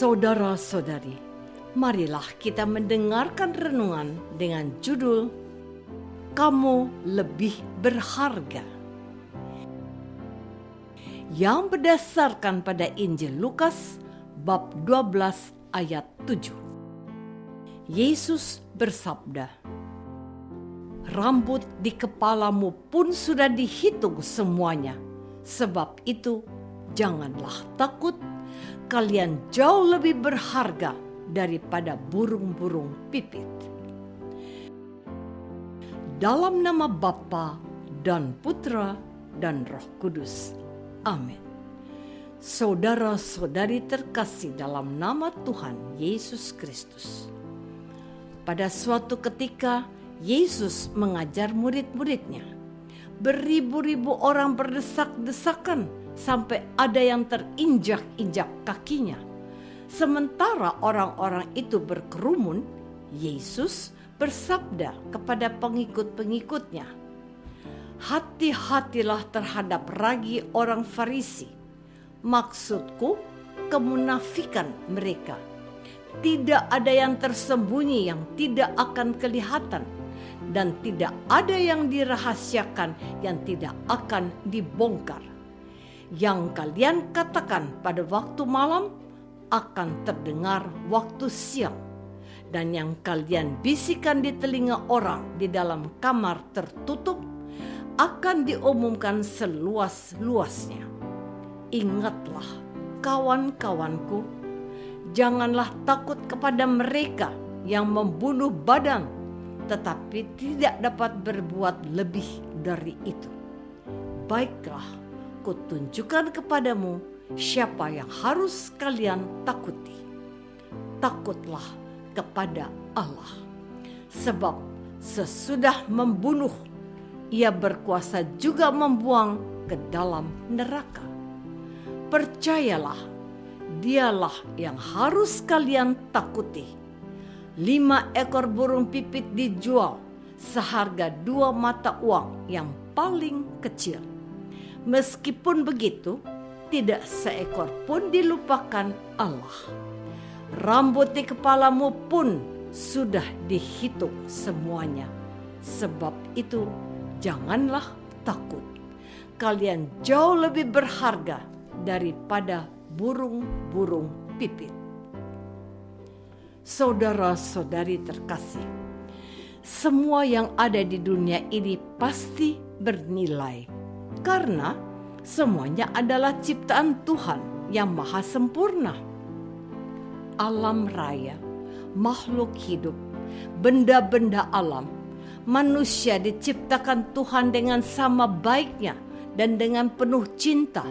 Saudara-saudari, marilah kita mendengarkan renungan dengan judul Kamu Lebih Berharga, yang berdasarkan pada Injil Lukas bab 12 ayat 7. Yesus bersabda, "Rambut di kepalamu pun sudah dihitung semuanya, sebab itu janganlah takut. Kalian jauh lebih berharga daripada burung-burung pipit." Dalam nama Bapa dan Putra dan Roh Kudus. Amin. Saudara-saudari terkasih dalam nama Tuhan Yesus Kristus. Pada suatu ketika Yesus mengajar murid-muridnya. Beribu-ribu orang berdesak-desakan sampai ada yang terinjak-injak kakinya. Sementara orang-orang itu berkerumun, Yesus bersabda kepada pengikut-pengikutnya, "Hati-hatilah terhadap ragi orang Farisi. Maksudku, kemunafikan mereka. Tidak ada yang tersembunyi yang tidak akan kelihatan, dan tidak ada yang dirahasiakan yang tidak akan dibongkar. Yang kalian katakan pada waktu malam akan terdengar waktu siang, dan yang kalian bisikan di telinga orang di dalam kamar tertutup akan diumumkan seluas-luasnya. Ingatlah, kawan-kawanku, janganlah takut kepada mereka yang membunuh badan, tetapi tidak dapat berbuat lebih dari itu. Baiklah, kutunjukkan kepadamu siapa yang harus kalian takuti. Takutlah kepada Allah, sebab sesudah membunuh, Ia berkuasa juga membuang ke dalam neraka. Percayalah, Dialah yang harus kalian takuti. 5 ekor burung pipit dijual seharga 2 mata uang yang paling kecil. Meskipun begitu, tidak seekor pun dilupakan Allah. Rambut di kepalamu pun sudah dihitung semuanya. Sebab itu, janganlah takut. Kalian jauh lebih berharga daripada burung-burung pipit. Saudara-saudari terkasih, semua yang ada di dunia ini pasti bernilai, karena semuanya adalah ciptaan Tuhan yang maha sempurna. Alam raya, makhluk hidup, benda-benda alam, manusia diciptakan Tuhan dengan sama baiknya dan dengan penuh cinta.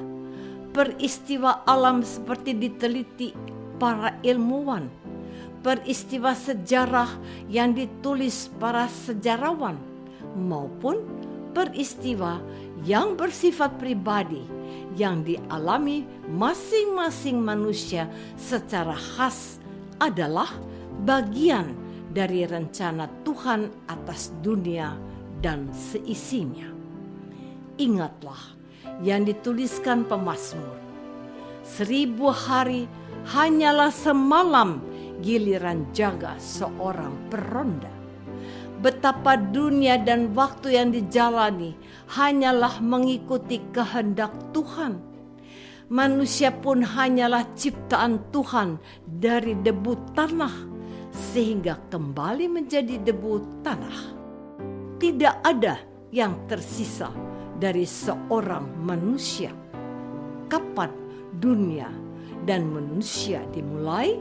Peristiwa alam seperti diteliti para ilmuwan, peristiwa sejarah yang ditulis para sejarawan, maupun peristiwa yang bersifat pribadi yang dialami masing-masing manusia secara khas adalah bagian dari rencana Tuhan atas dunia dan seisinya. Ingatlah yang dituliskan pemazmur, 1000 hari hanyalah semalam giliran jaga seorang peronda. Betapa dunia dan waktu yang dijalani hanyalah mengikuti kehendak Tuhan. Manusia pun hanyalah ciptaan Tuhan dari debu tanah, sehingga kembali menjadi debu tanah. Tidak ada yang tersisa dari seorang manusia. Kapan dunia dan manusia dimulai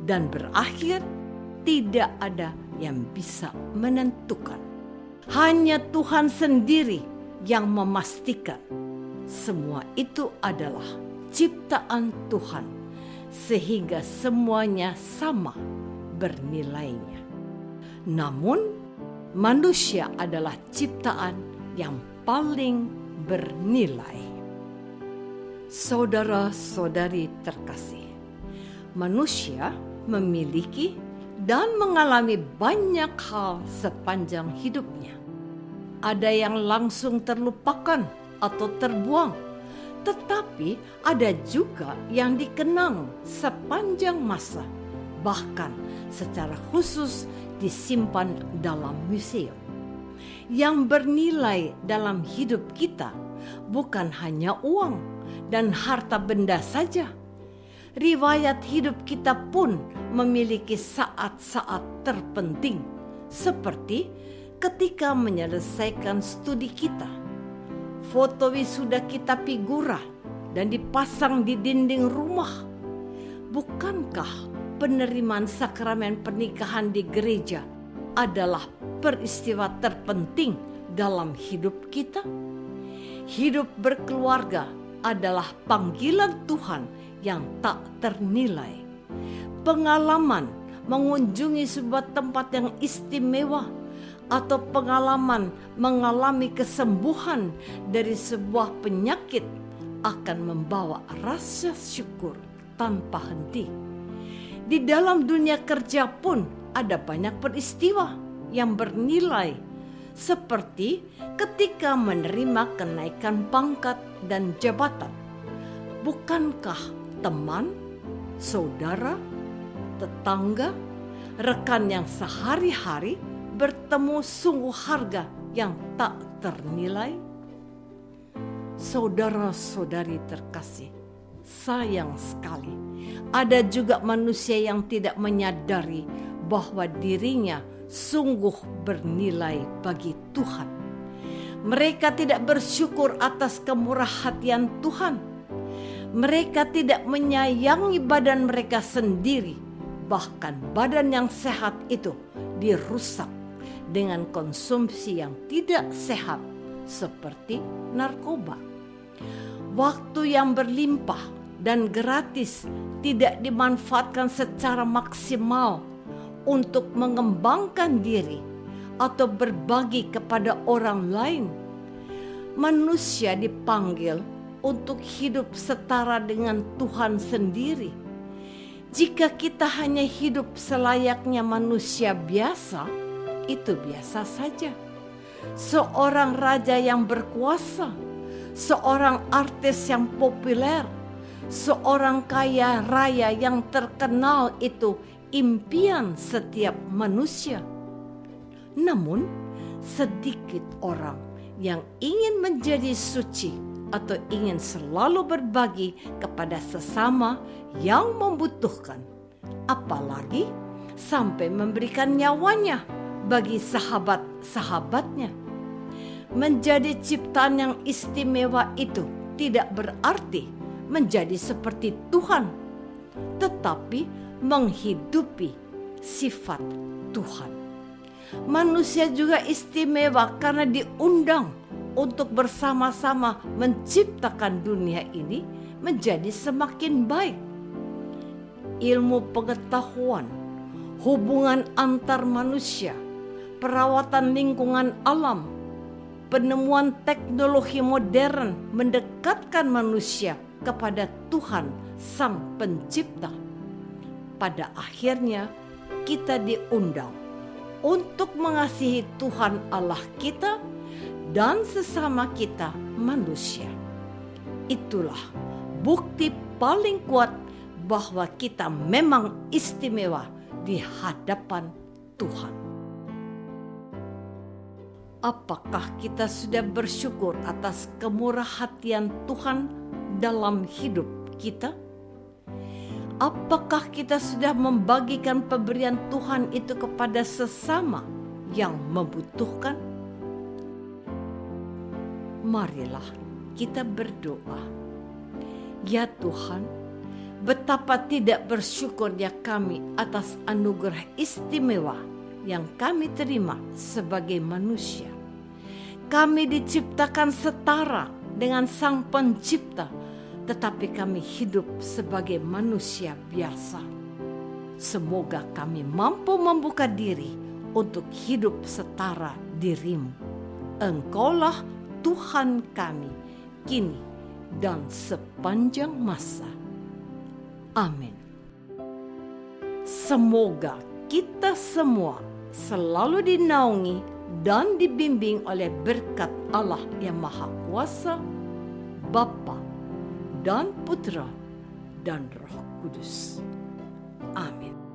dan berakhir, tidak ada yang bisa menentukan. Hanya Tuhan sendiri yang memastikan semua itu adalah ciptaan Tuhan, sehingga semuanya sama bernilainya. Namun, manusia adalah ciptaan yang paling bernilai. Saudara-saudari terkasih, manusia memiliki dan mengalami banyak hal sepanjang hidupnya. Ada yang langsung terlupakan atau terbuang, Tetapi ada juga yang dikenang sepanjang masa, bahkan secara khusus disimpan dalam museum. Yang bernilai dalam hidup kita bukan hanya uang dan harta benda saja. Riwayat hidup kita pun memiliki saat-saat terpenting, seperti ketika menyelesaikan studi kita. Foto wisuda kita figura dan dipasang di dinding rumah. Bukankah penerimaan sakramen pernikahan di gereja adalah peristiwa terpenting dalam hidup kita? Hidup berkeluarga adalah panggilan Tuhan yang tak ternilai. Pengalaman mengunjungi sebuah tempat yang istimewa atau pengalaman mengalami kesembuhan dari sebuah penyakit akan membawa rasa syukur tanpa henti. Di dalam dunia kerja pun ada banyak peristiwa yang bernilai, seperti ketika menerima kenaikan pangkat dan jabatan. Bukankah teman, saudara, tetangga, rekan yang sehari-hari bertemu sungguh harga yang tak ternilai? Saudara-saudari terkasih, sayang sekali ada juga manusia yang tidak menyadari bahwa dirinya sungguh bernilai bagi Tuhan. Mereka tidak bersyukur atas kemurahhatian Tuhan. Mereka tidak menyayangi badan mereka sendiri, bahkan badan yang sehat itu dirusak dengan konsumsi yang tidak sehat seperti narkoba. Waktu yang berlimpah dan gratis tidak dimanfaatkan secara maksimal untuk mengembangkan diri atau berbagi kepada orang lain. Manusia dipanggil untuk hidup setara dengan Tuhan sendiri. Jika kita hanya hidup selayaknya manusia biasa, itu biasa saja. Seorang raja yang berkuasa, seorang artis yang populer, seorang kaya raya yang terkenal itu impian setiap manusia. Namun, sedikit orang yang ingin menjadi suci atau ingin selalu berbagi kepada sesama yang membutuhkan, apalagi sampai memberikan nyawanya bagi sahabat-sahabatnya. Menjadi ciptaan yang istimewa itu tidak berarti menjadi seperti Tuhan, tetapi menghidupi sifat Tuhan. Manusia juga istimewa karena diundang untuk bersama-sama menciptakan dunia ini menjadi semakin baik. Ilmu pengetahuan, hubungan antar manusia, perawatan lingkungan alam, penemuan teknologi modern mendekatkan manusia kepada Tuhan Sang Pencipta. Pada akhirnya kita diundang untuk mengasihi Tuhan Allah kita dan sesama kita manusia. Itulah bukti paling kuat bahwa kita memang istimewa di hadapan Tuhan. Apakah kita sudah bersyukur atas kemurahhatian Tuhan dalam hidup kita? Apakah kita sudah membagikan pemberian Tuhan itu kepada sesama yang membutuhkan? Marilah kita berdoa. Ya Tuhan, betapa tidak bersyukurnya kami atas anugerah istimewa yang kami terima sebagai manusia. Kami diciptakan setara dengan Sang Pencipta, tetapi kami hidup sebagai manusia biasa. Semoga kami mampu membuka diri untuk hidup setara diri-Mu. Engkaulah Tuhan kami, kini dan sepanjang masa. Amin. Semoga kita semua selalu dinaungi dan dibimbing oleh berkat Allah yang Maha Kuasa, Bapa dan Putra dan Roh Kudus. Amin.